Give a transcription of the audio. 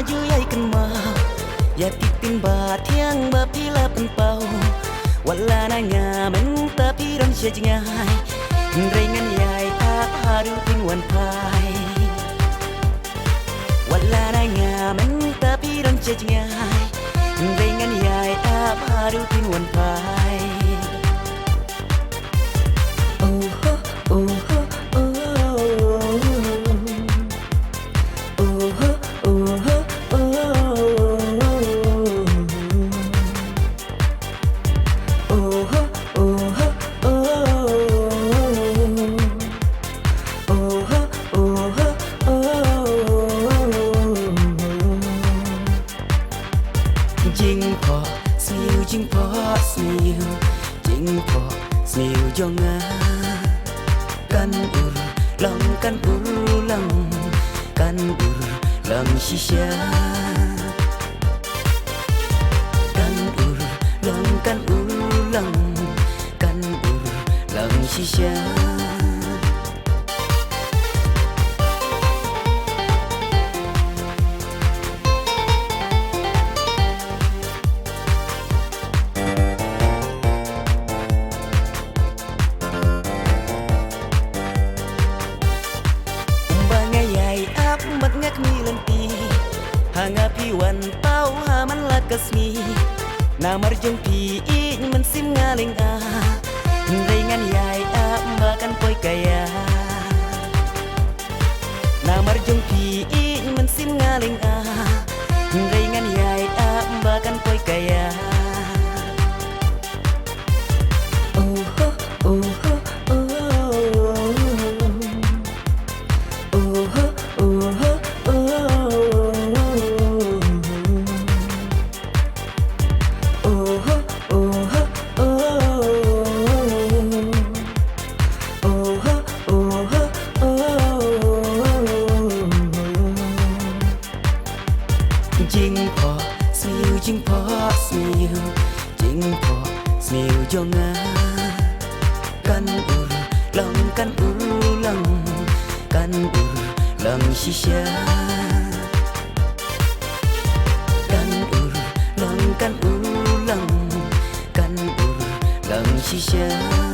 maju yai kan mau ya titin ba thiang ba pila pen pau wala nanya men tapi ron sejngai ringan yai tak haru tin wan pai wala nanya men tapi ron sejngai ringan yai tak haru tin wan pai Jing po smiu jing po smiu jonga kan ur long kan ur long shisha kan ur long shisha mất ngắc mi lần ti hanga pi wan tau ha man la kasmi na mar jong pi I man sim ngaling a ringan yai a makan poi kaya na mar jong pi I man sim ngaling a ringan yai a makan poi kaya jing po smiu jonga kan ur long shisha kan ur long shisha